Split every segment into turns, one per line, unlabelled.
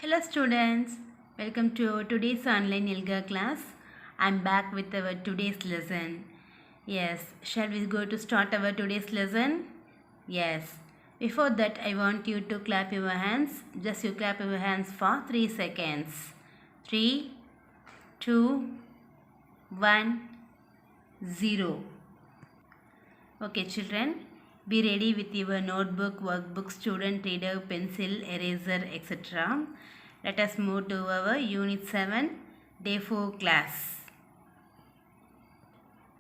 Hello students, welcome to today's online yoga class. I'm back with our today's lesson. Yes, shall we go to start our today's lesson? Yes. Before that, I want you to clap your hands. Just you clap your hands for 3 seconds. 3, 2, 1, 0. Okay children, be ready with your notebook, workbook, student reader, pencil, eraser, etc. Let us move to our Unit 7, Day 4 class.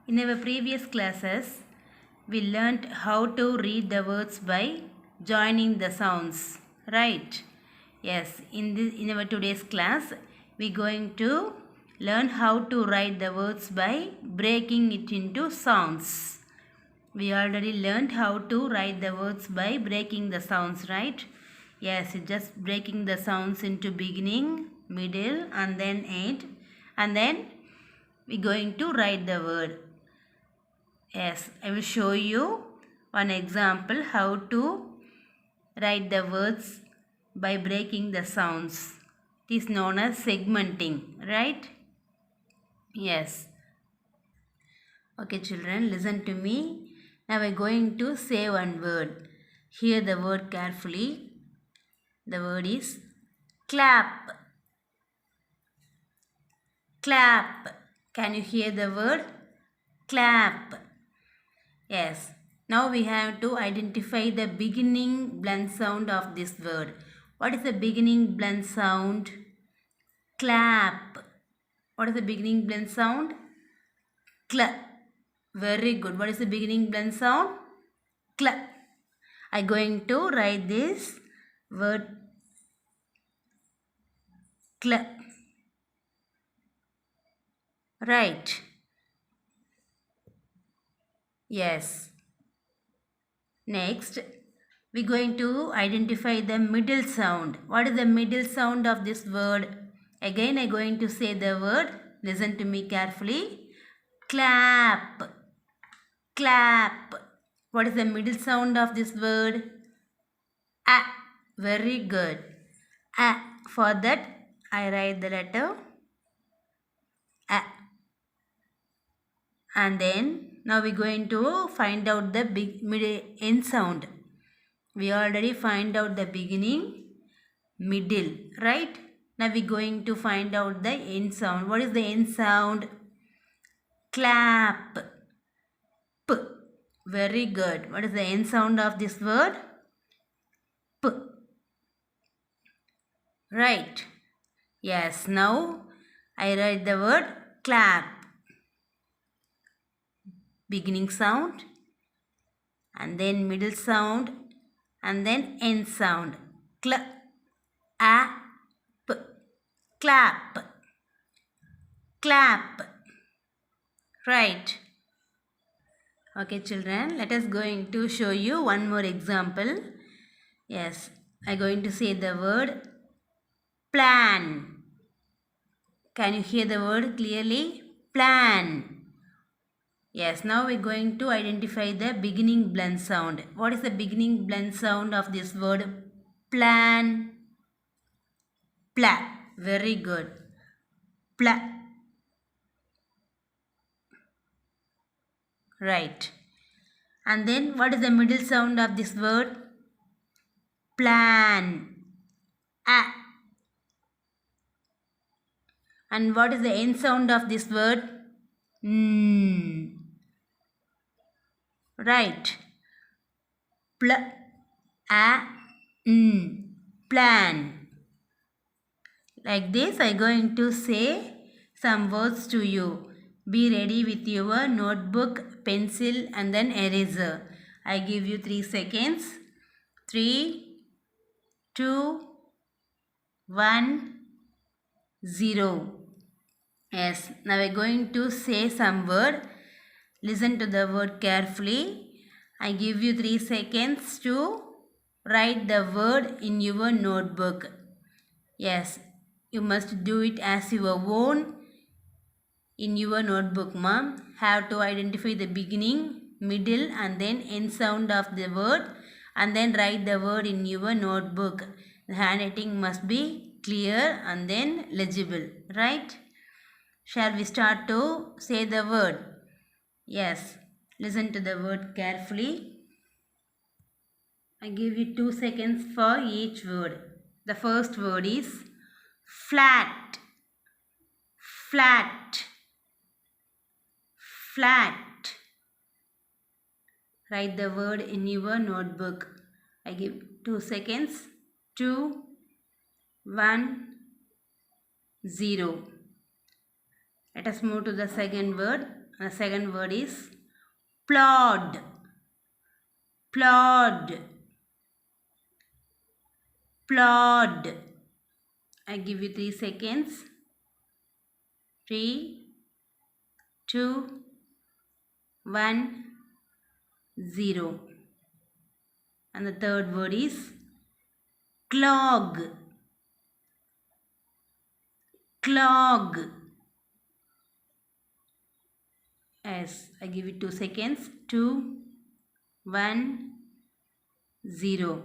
In our previous classes, we learnt how to read the words by joining the sounds, right? Yes, in our today's class, we going to learn how to write the words by breaking it into sounds. We already learned how to write the words by breaking the sounds, right? Yes, just breaking the sounds into beginning, middle and then end. And then we're going to write the word. Yes, I will show you one example how to write the words by breaking the sounds. It is known as segmenting, right? Yes. Okay children, listen to me. Now we are going to say one word. Hear the word carefully. The word is clap. Clap. Can you hear the word? Clap. Yes. Now we have to identify the beginning blunt sound of this word. What is the beginning blunt sound? Clap. What is the beginning blunt sound? Cl. Very good. What is the beginning blunt sound? Cl. I am going to write this word cl. Right. Yes. Next, we are going to identify the middle sound. What is the middle sound of this word? Again, I am going to say the word. Listen to me carefully. Clap. Clap. What is the middle sound of this word? A. Very good. A. For that, I write the letter A. And then, now we are going to find out the middle end sound. We already find out the beginning, middle, right? Now we are going to find out the end sound. What is the end sound? Clap. P. Very good. What is the end sound of this word? P. Right. Yes. Now I write the word clap. Beginning sound and then middle sound and then end sound. Cl. A. P. Clap. Clap. Right. Okay children, let us going to show you one more example. Yes, I am going to say the word plan. Can you hear the word clearly? Plan. Yes, now we are going to identify the beginning blunt sound. What is the beginning blunt sound of this word? Plan. Pla. Very good. Pla. Right. And then what is the middle sound of this word? Plan. A. And what is the end sound of this word? Right. Pl. A. Plan. Like this, I am going to say some words to you. Be ready with your notebook, pencil and then eraser. I give you 3 seconds. 3, 2, 1, 0. Yes, now we are going to say some word. Listen to the word carefully. I give you 3 seconds to write the word in your notebook. Yes, you must do it as your own in your notebook, mom. Have to identify the beginning, middle and then end sound of the word and then write the word in your notebook. The handwriting must be clear and then legible, right? Shall we start to say the word? Yes, listen to the word carefully. I give you 2 seconds for each word. The first word is flat, flat, flat. Write the word in your notebook. I give 2 seconds. 2, 1, 0. Let us move to the second word. The second word is plod, plod, plod. I give you 3 seconds. 3, 2, 1, 0. And the third word is clog, clog. Yes, I give you 2 seconds. 2, 1, 0.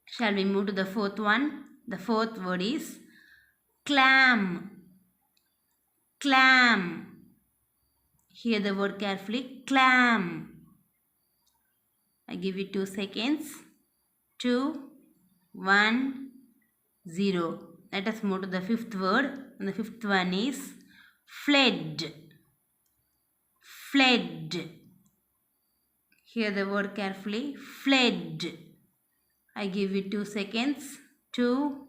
Shall we move to the fourth one? The fourth word is clam, clam. Hear the word carefully. Clam. I give you 2 seconds. 2, 1, 0. Let us move to the fifth word. And the fifth one is fled, fled. Hear the word carefully. Fled. I give you 2 seconds. 2,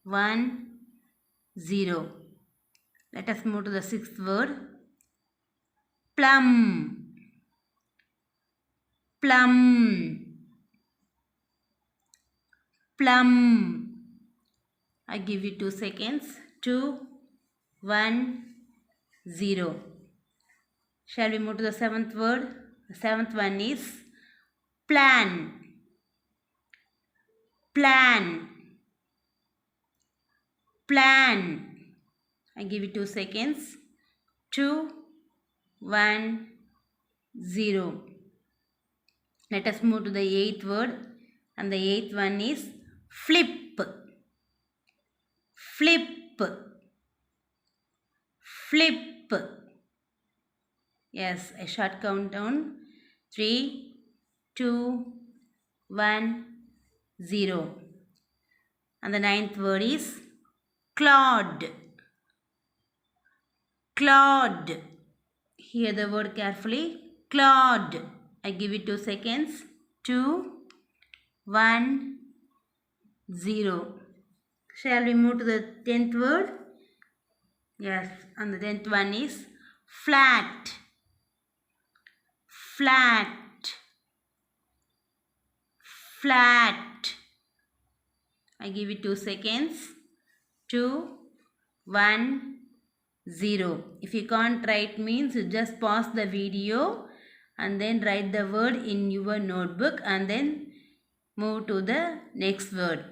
1, 0. Let us move to the sixth word. Plum, plum, plum. I give you 2 seconds. 2, 1, 0. Shall we move to the seventh word? The seventh one is plan, plan, plan. I give you 2 seconds. 2, 1, 0. Let us move to the eighth word. And the eighth one is flip, flip, flip. Yes, a short countdown. 3, 2, 1, 0. And the ninth word is clod, clod. Hear the word carefully. Clod. I give you 2 seconds. 2, 1, 0. Shall we move to the 10th word? Yes, and the 10th one is flat, flat, flat. I give you 2 seconds. 2, 1, 0. If you can't write means you just pause the video and then write the word in your notebook and then move to the next word.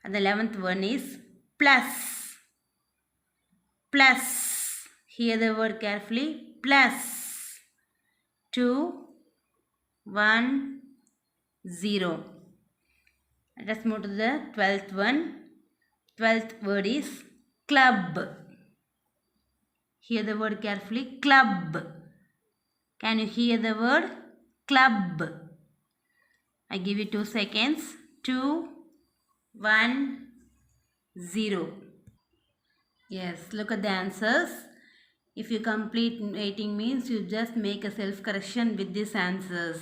And the 11th one is plus, plus. Hear the word carefully. Plus. 2, 1, 0. Let us move to the 12th one. 12th word is club. Hear the word carefully. Club. Can you hear the word? Club. I give you 2 seconds. 2, 1, 0. Yes, look at the answers. If you complete writing means you just make a self-correction with these answers.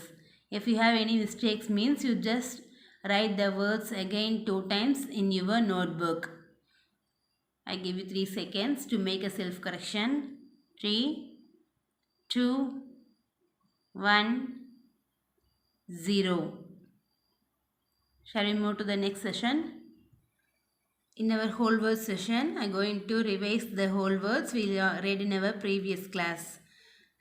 If you have any mistakes means you just write the words again 2 times in your notebook. I give you 3 seconds to make a self-correction. 3, 2, 1, 0. Shall we move to the next session? In our whole words session, I am going to revise the whole words we read in our previous class.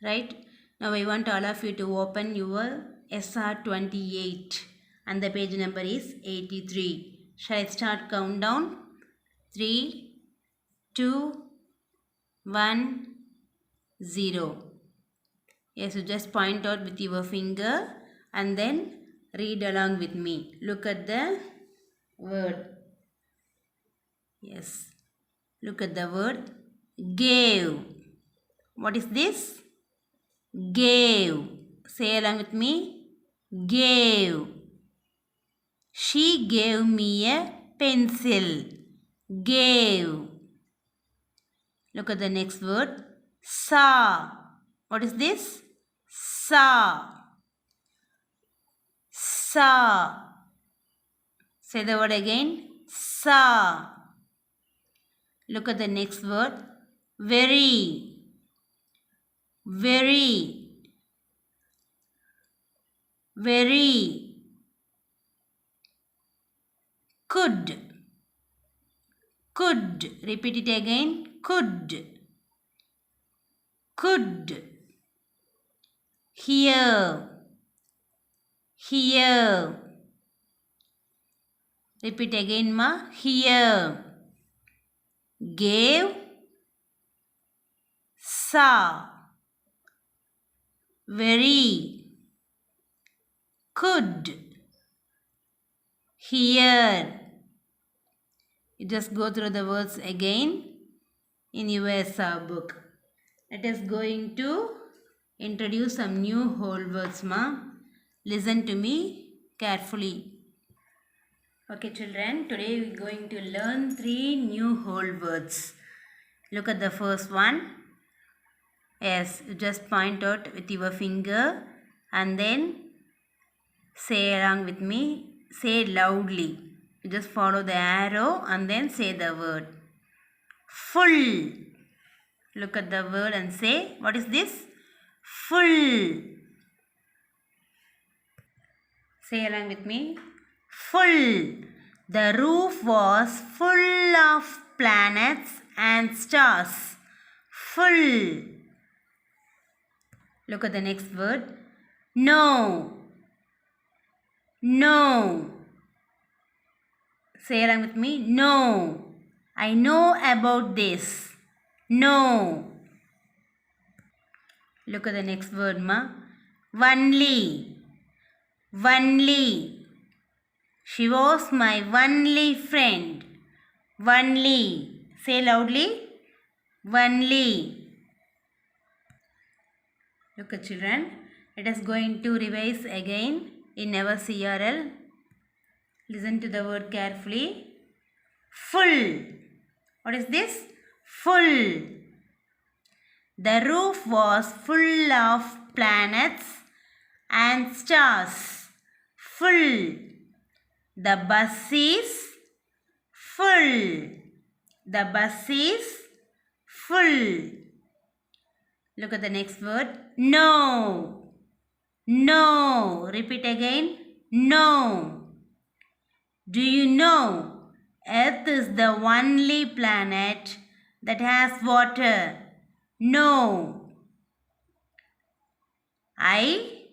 Right? Now I want all of you to open your SR 28 and the page number is 83. Shall I start countdown? 3, 2, 1, 0. Yes, you just point out with your finger and then read along with me. Look at the word. Yes. Look at the word gave. What is this? Gave. Say along with me. Gave. She gave me a pencil. Gave. Look at the next word. Saw. What is this? Saw. Saw. Say the word again. Saw. Look at the next word. Very. Very. Very. Could. Could. Repeat it again. Could. Could. Hear. Hear. Repeat again, ma. Hear. Gave. Saw. Very. Could. Hear. You just go through the words again in your SR book. Let us going to introduce some new whole words, ma. Listen to me carefully. Okay, children, today we are going to learn 3 new whole words. Look at the first one. Yes, you just point out with your finger and then say along with me. Say loudly. You just follow the arrow and then say the word. Full. Look at the word and say, what is this? Full. Say along with me. Full. The roof was full of planets and stars. Full. Look at the next word. No. No. Say along with me. No. I know about this. No. Look at the next word, ma. Only. Only. She was my only friend. Only. Say loudly. Only. Look at children. Let us going to revise again in our CRL. Listen to the word carefully. Full. What is this? Full. The roof was full of planets and stars. Full. The bus is full. The bus is full. Look at the next word. No. No. Repeat again. No. Do you know Earth is the only planet that has water? No. I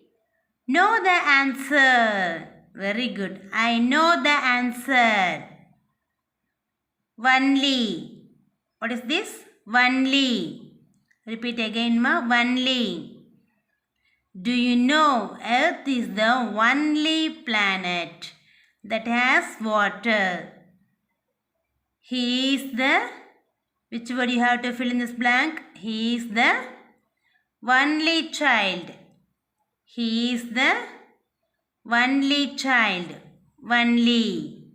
know the answer. Very good. I know the answer. Only. What is this? Only. Repeat again, ma. Only. Do you know Earth is the only planet that has water? He is the, which word you have to fill in this blank? He is the only child. He is the only child. Only.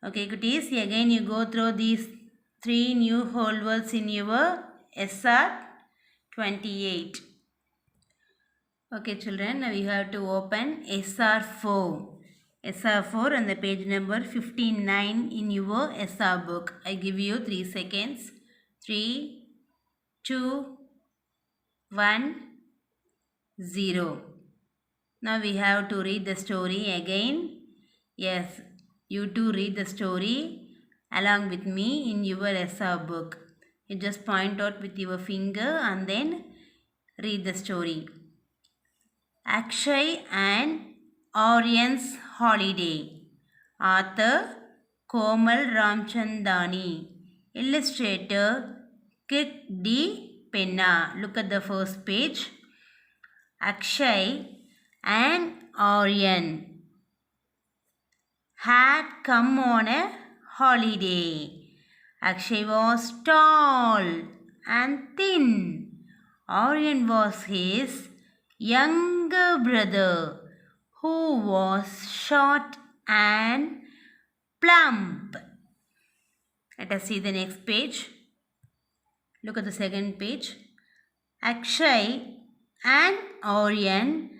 Okay, cuties, again you go through these 3 new whole words in your SR 28. Okay, children, now you have to open SR4. SR4 and the page number 59 in your SR book. I give you 3 seconds. 3, 2, 1, 0. Now we have to read the story again. Yes, you too read the story along with me in your SR book. You just point out with your finger and then read the story. Akshay and Aryan's Holiday. Author Komal Ramchandani. Illustrator Kit D. Penna. Look at the first page. Akshay and Aryan had come on a holiday. Akshay was tall and thin. Aryan was his younger brother, who was short and plump. Let us see the next page. Look at the second page. Akshay and Aryan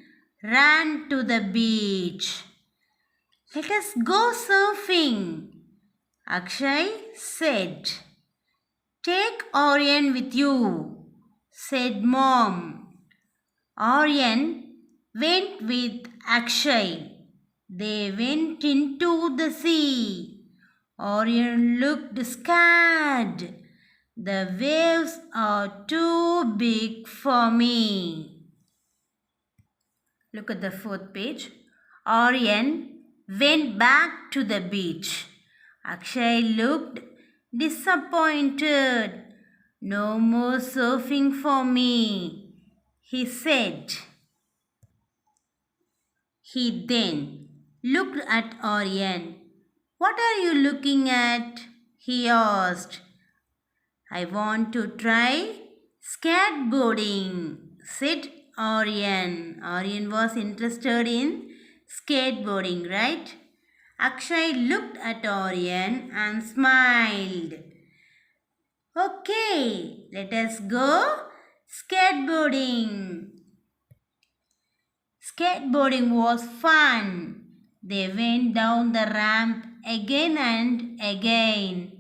ran to the beach. Let us go surfing, Akshay said. Take Aryan with you, said Mom. Aryan went with Akshay. They went into the sea. Aryan looked scared. The waves are too big for me. Look at the fourth page. Aryan went back to the beach. Akshay looked disappointed. No more surfing for me, he said. He then looked at Aryan. What are you looking at? He asked. I want to try skateboarding, said Aryan. Aryan was interested in skateboarding, right? Akshay looked at Aryan and smiled. Okay, let us go skateboarding. Skateboarding was fun. They went down the ramp again and again.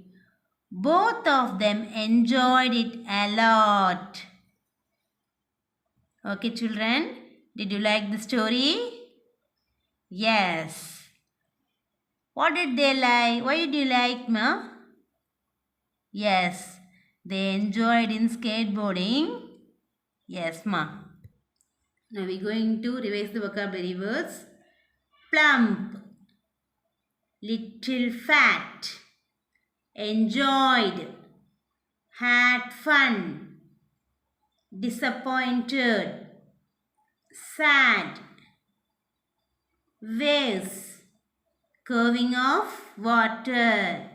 Both of them enjoyed it a lot. Okay, children, did you like the story? Yes. What did they like? Why did you like, ma? Yes, they enjoyed in skateboarding. Yes, ma. Now we're going to revise the vocabulary words. Plump, little fat, enjoyed, had fun, disappointed, sad, waves, curving of water,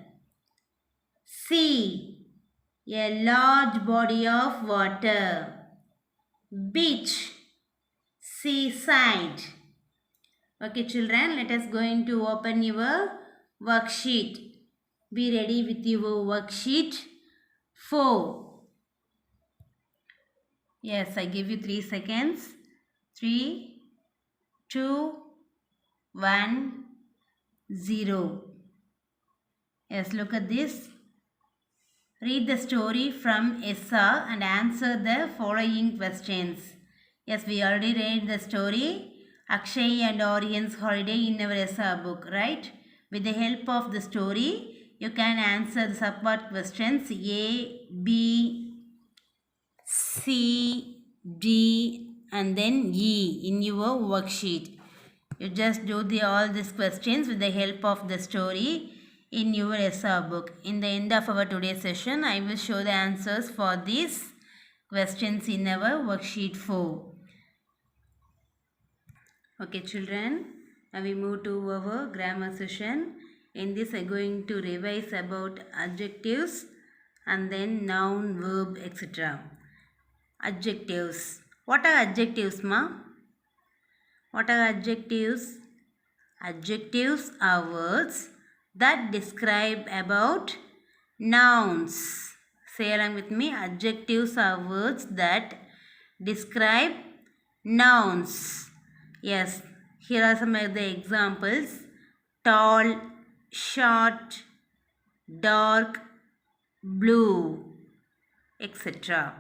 sea, a large body of water, beach, seaside. Okay, children, let us go into open your worksheet. Be ready with your worksheet 4. Yes, I give you 3 seconds. 3, 2, 1, 0. Yes, look at this. Read the story from Essa and answer the following questions. Yes, we already read the story Akshay and Aryan's holiday in our Essa book, right? With the help of the story, you can answer the subpart questions A, B, C, D and then E in your worksheet. You just do all these questions with the help of the story in your Essa book. In the end of our today's session, I will show the answers for these questions in our worksheet 4. Okay, children, now we move to our grammar session. In this, I am going to revise about adjectives and then noun, verb, etc. Adjectives. What are adjectives, ma? What are adjectives? Adjectives are words that describe about nouns. Say along with me. Adjectives are words that describe nouns. Yes, here are some of the examples. Tall, short, dark, blue, etc.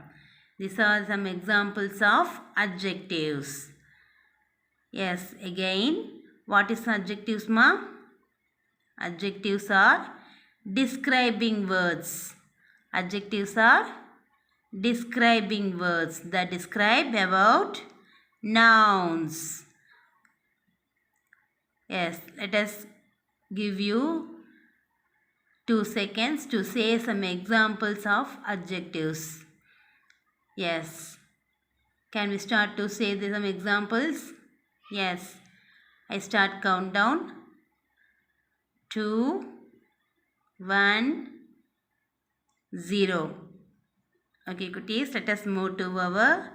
These are some examples of adjectives. Yes, again, what is adjectives, ma? Adjectives are describing words. Adjectives are describing words that describe about nouns. Yes, let us give you 2 seconds to say some examples of adjectives. Yes. Can we start to say some examples? Yes. I start countdown. 2, 1, 0. Okay, cuties, let us move to our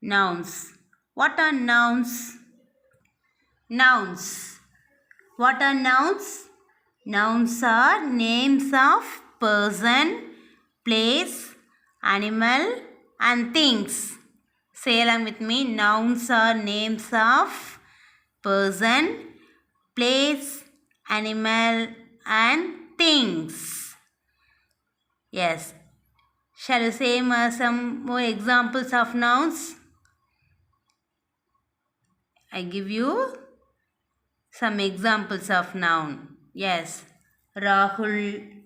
nouns. What are nouns? Nouns. What are nouns? Nouns are names of person, place, animal and things. Say along with me. Nouns are names of person, place, animal and things. Yes. Shall we say some more examples of nouns? I give you some examples of noun. Yes. Rahul.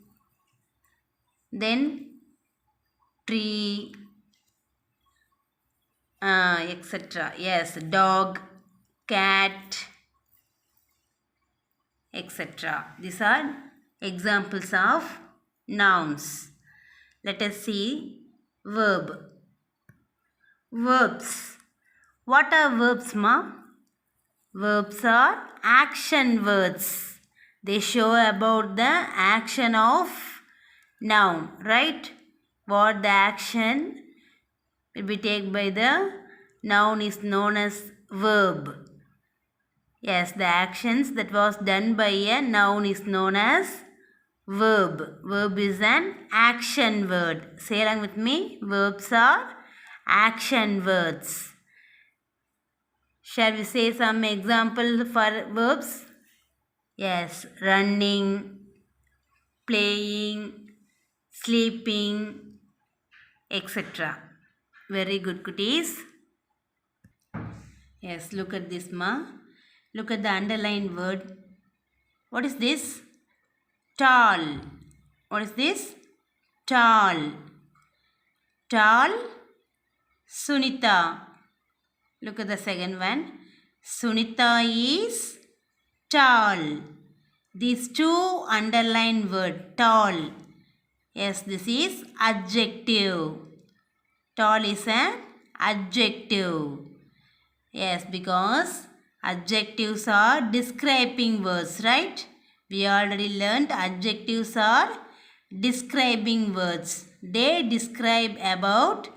Then tree. Etc. Yes. Dog, cat, etc. These are examples of nouns. Let us see verb. Verbs. What are verbs, ma? Verbs are action words. They show about the action of noun, right? What the action will be taken by the noun is known as verb. Yes, the actions that was done by a noun is known as verb. Verb is an action word. Say along with me. Verbs are action words. Shall we say some example for verbs? Yes, running, playing, sleeping, etc. Very good, cuties. Yes, look at this, ma. Look at the underlined word. What is this? Tall. What is this? Tall. Tall. Sunita. Look at the second one. Sunita is tall. These two underlined word, tall. Yes, this is adjective. Tall is an adjective. Yes, because adjectives are describing words, right? We already learned adjectives are describing words. They describe about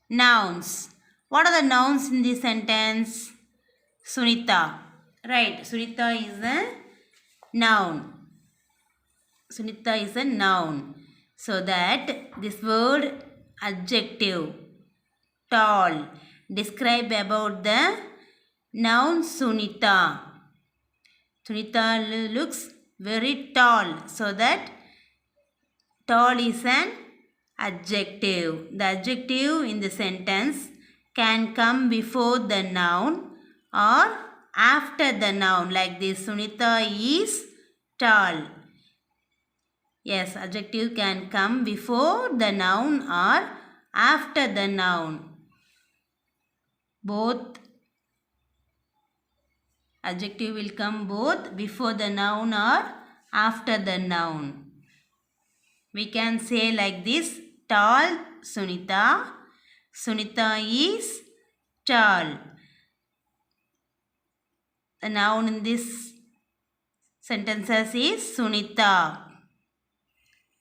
nouns. What are the nouns in this sentence? Sunita. Right, Sunita is a noun. Sunita is a noun. So that this word adjective, tall, describe about the noun Sunita. Sunita looks very tall. So that tall is an adjective. The adjective in the sentence can come before the noun or after the noun. Like this, Sunita is tall. Yes, adjective can come before the noun or after the noun. Both adjective will come both before the noun or after the noun. We can say like this, tall Sunita. Sunita is tall. The noun in this sentences is Sunita.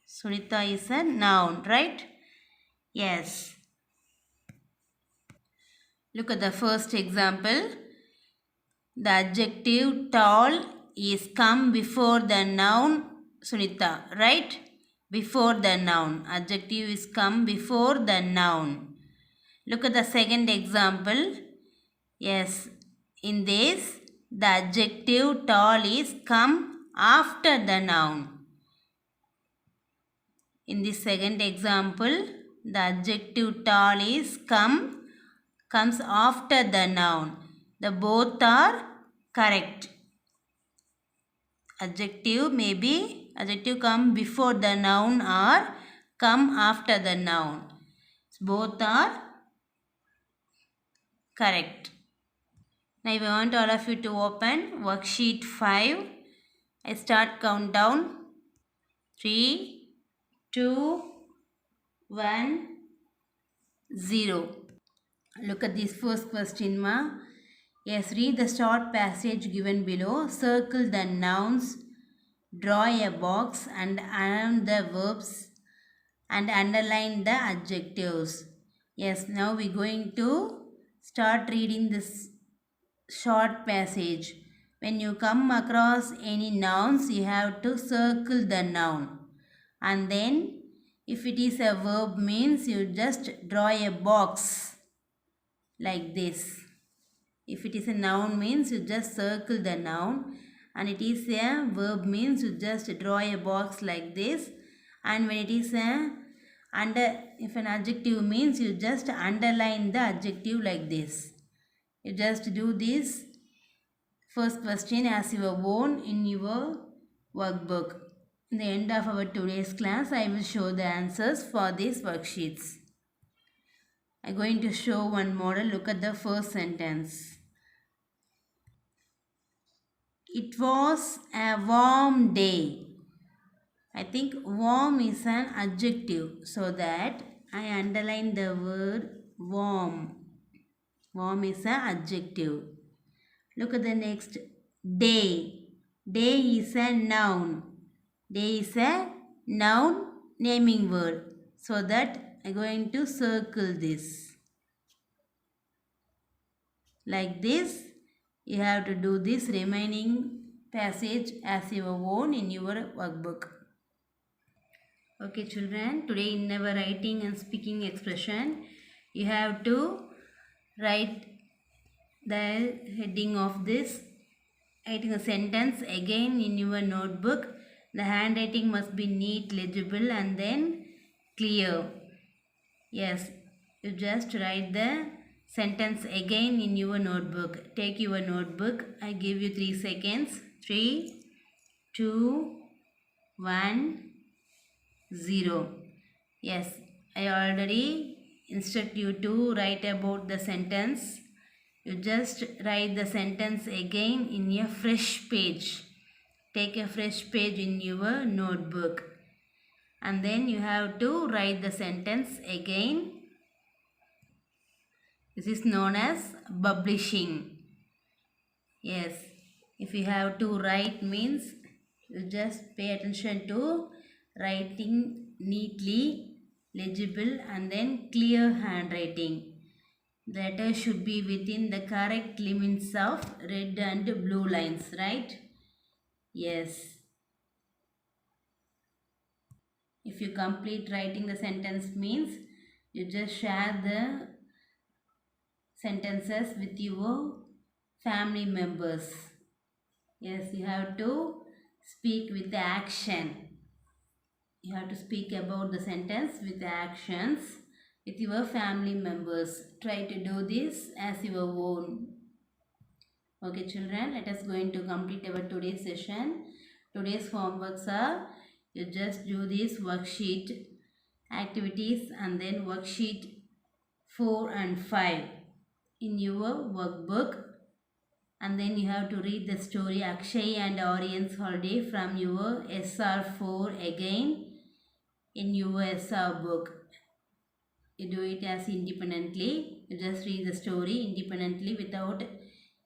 Sunita is a noun, right? Yes. Look at the first example. The adjective tall is come before the noun Sunita, right? Before the noun. Adjective is come before the noun. Look at the second example. Yes, in this, the adjective tall is come after the noun. In the second example, the adjective tall is comes after the noun. The both are correct. Adjective come before the noun or come after the noun. Both are correct. Now I want all of you to open worksheet 5. I start countdown. 3, 2, 1, 0. Look at this first question, ma. Yes, read the short passage given below. Circle the nouns. Draw a box and around the verbs and underline the adjectives. Yes, now we're going to start reading this short passage. When you come across any nouns, you have to circle the noun. And then if it is a verb means you just draw a box like this. If it is a noun means you just circle the noun, and it is a verb means you just draw a box like this. And when it is if an adjective means you just underline the adjective like this. You just do this first question as your own in your workbook. In the end of our today's class, I will show the answers for these worksheets. I am going to show one model. Look at the first sentence. It was a warm day. I think warm is an adjective, so that I underline the word warm. Warm is an adjective. Look at the next. Day. Day is a noun. Day is a noun naming word. So that I am going to circle this. Like this, you have to do this remaining passage as your own in your workbook. Okay children, today in our writing and speaking expression, you have to write the heading of this, writing a sentence again in your notebook. The handwriting must be neat, legible and then clear. Yes, you just write the sentence again in your notebook. Take your notebook. I give you 3 seconds. 3, 2, 1, 0. Yes, I already instruct you to write about the sentence. You just write the sentence again in a fresh page. Take a fresh page in your notebook. And then you have to write the sentence again. This is known as publishing. Yes, if you have to write means you just pay attention to writing neatly, legible and then clear handwriting. The letter should be within the correct limits of red and blue lines, right? Yes. If you complete writing the sentence means you just share the sentences with your family members. Yes, you have to speak with the action. You have to speak about the sentence with the actions with your family members. Try to do this as your own. Okay children, let us going to complete our today's session. Today's homeworks are, you just do this worksheet activities and then worksheet 4 and 5 in your workbook, and then you have to read the story Akshay and Aryan's Holiday from your SR4 again in your SR book. You do it as independently. You just read the story independently without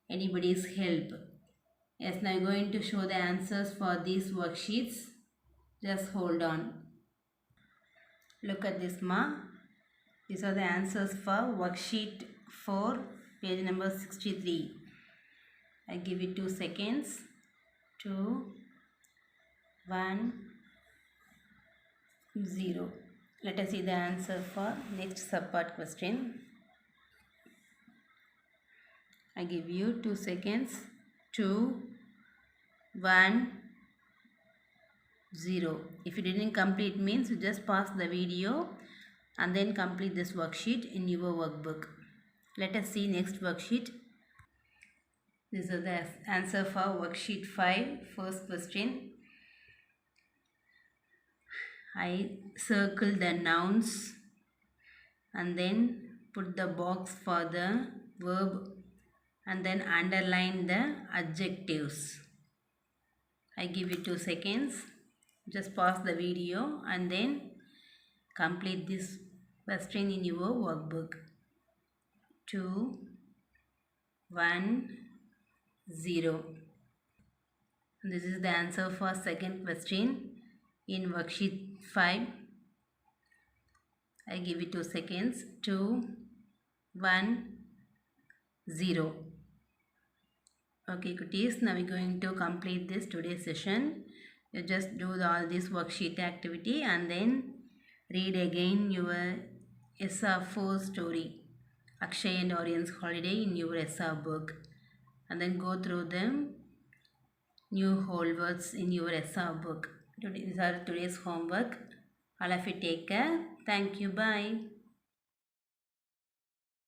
anybody's help. Yes, now I'm going to show the answers for these worksheets. Just hold on. Look at this ma. These are the answers for worksheet 4, page number 63. I give it 2 seconds. 2, 1, 0. Let us see the answer for next subpart question. I give you 2 seconds. 2, 1, 0. If you didn't complete means you just pause the video and then complete this worksheet in your workbook. Let us see next worksheet. This is the answer for worksheet 5, first question. I circle the nouns and then put the box for the verb and then underline the adjectives. I give it 2 seconds. Just pause the video and then complete this question in your workbook. 2, 1, 0. This is the answer for second question in worksheet 5. I give you 2 seconds. 2, 1, 0. Okay, cuties, now we're going to complete this today's session. You just do all this worksheet activity and then read again your SR4 story, Akshay and Orion's Holiday, in your SR book, and then go through them new whole words in your SR book. These are today's homework. All of you take care. Thank you. Bye.